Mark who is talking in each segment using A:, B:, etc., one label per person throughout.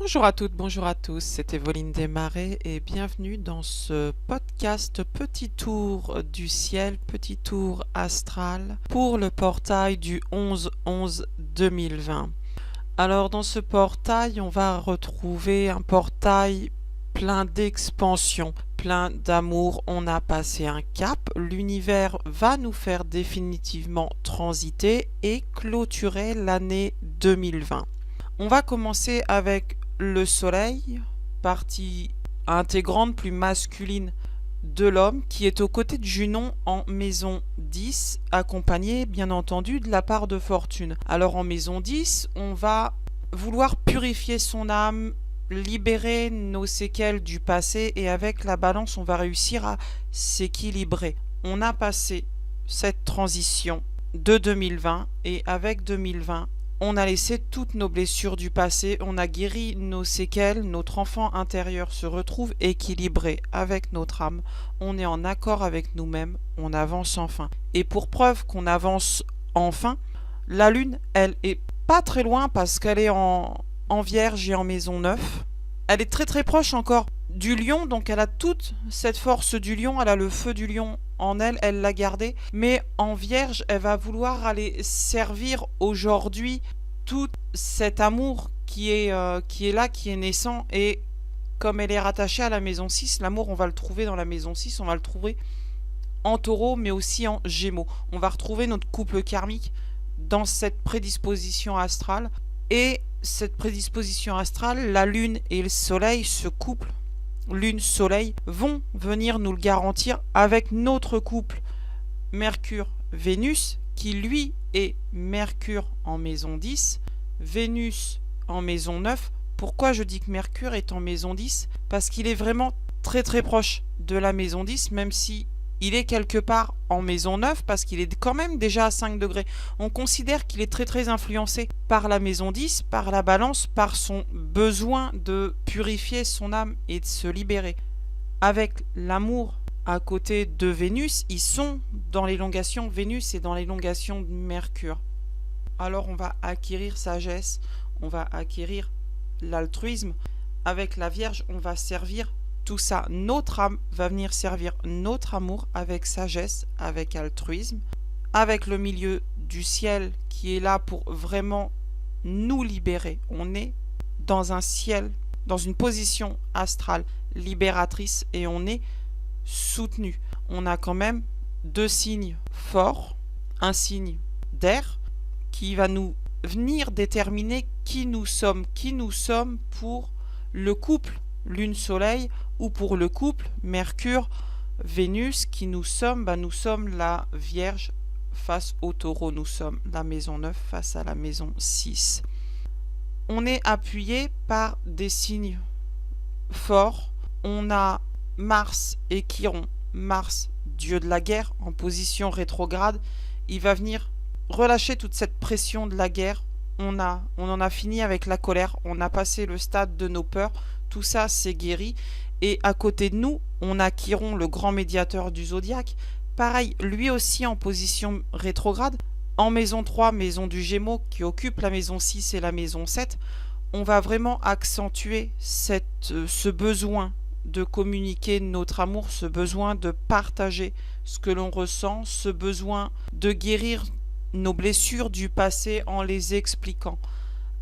A: Bonjour à toutes, bonjour à tous, c'est Evelyne Desmarais et bienvenue dans ce podcast Petit tour du ciel, petit tour astral pour le portail du 11-11-2020. Alors dans ce portail, on va retrouver un portail plein d'expansion, plein d'amour. On a passé un cap, l'univers va nous faire définitivement transiter et clôturer l'année 2020. On va commencer avec le soleil, partie intégrante plus masculine de l'homme, qui est aux côtés de Junon en maison 10, accompagné bien entendu de la part de Fortune. Alors en maison 10, on va vouloir purifier son âme, libérer nos séquelles du passé, et avec la balance, on va réussir à s'équilibrer. On a passé cette transition de 2020, et avec 2020, on a laissé toutes nos blessures du passé, on a guéri nos séquelles, notre enfant intérieur se retrouve équilibré avec notre âme, on est en accord avec nous-mêmes, on avance enfin. Et pour preuve qu'on avance enfin, la lune, elle est pas très loin parce qu'elle est en Vierge et en maison 9. Elle est très très proche encore du lion, donc elle a toute cette force du lion, elle a le feu du lion en elle, elle l'a gardé, mais en Vierge, elle va vouloir aller servir aujourd'hui tout cet amour qui est là, qui est naissant, et comme elle est rattachée à la maison 6, l'amour, on va le trouver dans la maison 6, on va le trouver en taureau, mais aussi en gémeaux. On va retrouver notre couple karmique dans cette prédisposition astrale, et cette prédisposition astrale, la lune et le soleil, ce couple Lune-Soleil, vont venir nous le garantir avec notre couple Mercure-Vénus, qui lui est Mercure en maison 10, Vénus en maison 9. Pourquoi je dis que Mercure est en maison 10? Parce qu'il est vraiment très très proche de la maison 10, même si il est quelque part en maison 9, parce qu'il est quand même déjà à 5 degrés. On considère qu'il est très très influencé par la maison 10, par la balance, par son besoin de purifier son âme et de se libérer. Avec l'amour à côté de Vénus, ils sont dans l'élongation Vénus et dans l'élongation de Mercure. Alors on va acquérir sagesse, on va acquérir l'altruisme. Avec la Vierge, on va servir tout ça. Notre âme va venir servir notre amour avec sagesse, avec altruisme, avec le milieu du ciel qui est là pour vraiment nous libérer. On est dans un ciel, dans une position astrale libératrice, et on est soutenu. On a quand même deux signes forts, un signe d'air qui va nous venir déterminer qui nous sommes pour le couple Lune-Soleil, ou pour le couple Mercure-Vénus, qui nous sommes, nous sommes la Vierge face au Taureau, nous sommes la maison 9 face à la maison 6. On est appuyé par des signes forts. On a Mars et Chiron. Mars, dieu de la guerre, en position rétrograde. Il va venir relâcher toute cette pression de la guerre. On en a fini avec la colère, on a passé le stade de nos peurs, tout ça c'est guéri. Et à côté de nous, on a Chiron, le grand médiateur du zodiaque. Pareil, lui aussi en position rétrograde. En maison 3, maison du Gémeaux, qui occupe la maison 6 et la maison 7. On va vraiment accentuer ce besoin de communiquer notre amour, ce besoin de partager ce que l'on ressent, ce besoin de guérir nos blessures du passé en les expliquant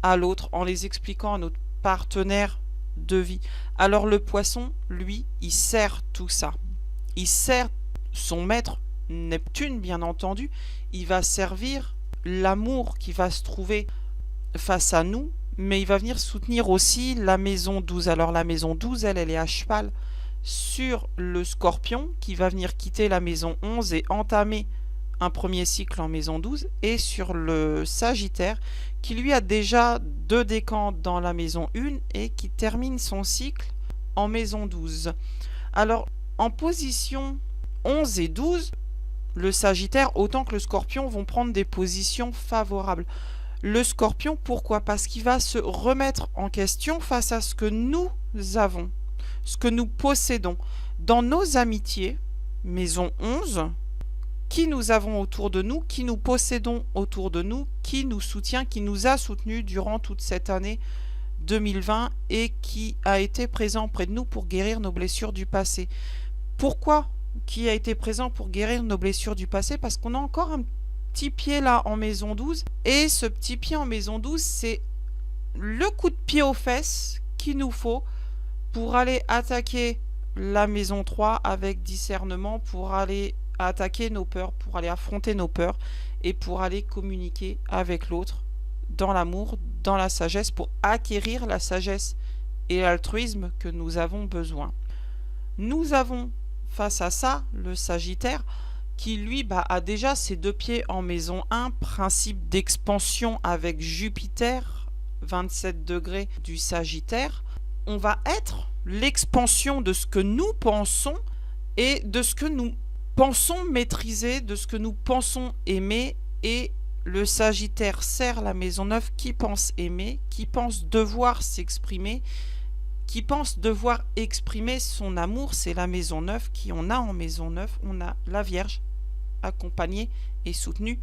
A: à l'autre, en les expliquant à notre partenaire de vie. Alors le poisson, lui, il sert tout ça. Il sert son maître, Neptune bien entendu. Il va servir l'amour qui va se trouver face à nous, mais il va venir soutenir aussi la maison 12. Alors la maison 12, elle est à cheval sur le Scorpion, qui va venir quitter la maison 11 et entamer un premier cycle en maison 12, et sur le Sagittaire, qui lui a déjà 2 décans dans la maison 1 et qui termine son cycle en maison 12. Alors, en position 11 et 12, le Sagittaire autant que le Scorpion vont prendre des positions favorables. Le Scorpion, pourquoi? Parce qu'il va se remettre en question face à ce que nous avons, ce que nous possédons. Dans nos amitiés, maison 11, qui nous avons autour de nous, qui nous possédons autour de nous, qui nous soutient, qui nous a soutenus durant toute cette année 2020 et qui a été présent près de nous pour guérir nos blessures du passé. Pourquoi qui a été présent pour guérir nos blessures du passé? Parce qu'on a encore un petit pied là en maison 12, et ce petit pied en maison 12, c'est le coup de pied aux fesses qu'il nous faut pour aller attaquer la maison 3 avec discernement, pour aller attaquer nos peurs, pour aller affronter nos peurs et pour aller communiquer avec l'autre dans l'amour, dans la sagesse, pour acquérir la sagesse et l'altruisme que nous avons besoin. Nous avons face à ça le Sagittaire qui lui a déjà ses deux pieds en maison 1, principe d'expansion avec Jupiter, 27 degrés du Sagittaire. On va être l'expansion de ce que nous pensons et de ce que nous pensons maîtriser, de ce que nous pensons aimer. Et le Sagittaire sert la maison 9 qui pense aimer, qui pense devoir s'exprimer, qui pense devoir exprimer son amour. C'est la maison 9 qui on a en maison 9. On a la Vierge accompagnée et soutenue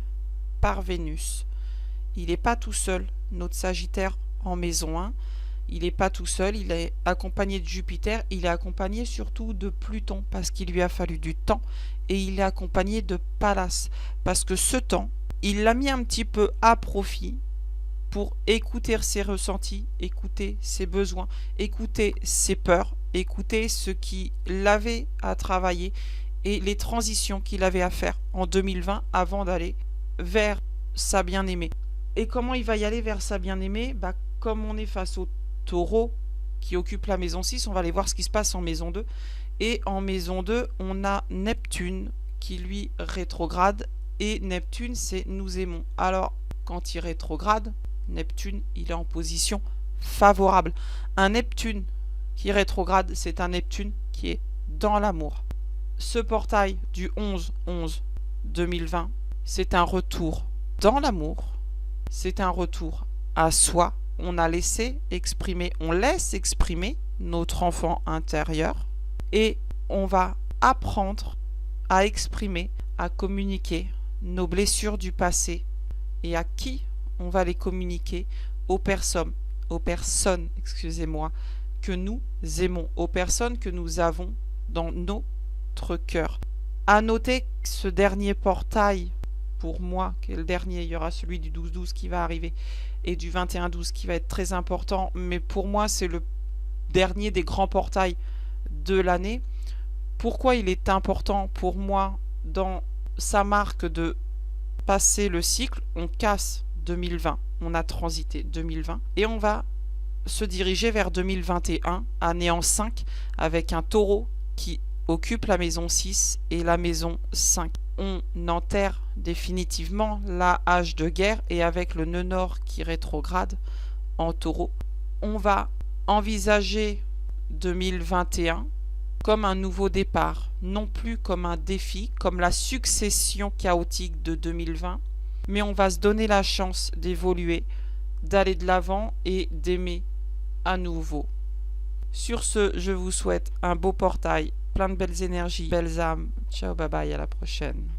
A: par Vénus. Il n'est pas tout seul, notre Sagittaire en maison 1. Il n'est pas tout seul, il est accompagné de Jupiter, il est accompagné surtout de Pluton parce qu'il lui a fallu du temps, et il est accompagné de Pallas parce que ce temps, il l'a mis un petit peu à profit pour écouter ses ressentis, écouter ses besoins, écouter ses peurs, écouter ce qu'il avait à travailler et les transitions qu'il avait à faire en 2020 avant d'aller vers sa bien-aimée. Et comment il va y aller vers sa bien-aimée? Comme on est face au Taureau qui occupe la maison 6, on va aller voir ce qui se passe en maison 2. Et en maison 2, on a Neptune qui lui rétrograde. Et Neptune, c'est nous aimons. Alors, quand il rétrograde, Neptune, il est en position favorable. Un Neptune qui rétrograde, c'est un Neptune qui est dans l'amour. Ce portail du 11-11-2020, c'est un retour dans l'amour. C'est un retour à soi. On a laissé exprimer, on laisse exprimer notre enfant intérieur et on va apprendre à exprimer, à communiquer nos blessures du passé. Et à qui on va les communiquer? Aux personnes, que nous aimons, aux personnes que nous avons dans notre cœur. À noter que ce dernier portail, pour moi, qui est le dernier, il y aura celui du 12-12 qui va arriver, et du 21-12 qui va être très important, mais pour moi c'est le dernier des grands portails de l'année. Pourquoi il est important pour moi dans sa marque de passer le cycle? On casse 2020, on a transité 2020 et on va se diriger vers 2021, année en 5, avec un Taureau qui occupe la maison 6 et la maison 5. On enterre définitivement la hache de guerre, et avec le nœud nord qui rétrograde en Taureau, on va envisager 2021 comme un nouveau départ, non plus comme un défi, comme la succession chaotique de 2020, mais on va se donner la chance d'évoluer, d'aller de l'avant et d'aimer à nouveau. Sur ce, je vous souhaite un beau portail, plein de belles énergies, belles âmes. Ciao, bye bye, à la prochaine.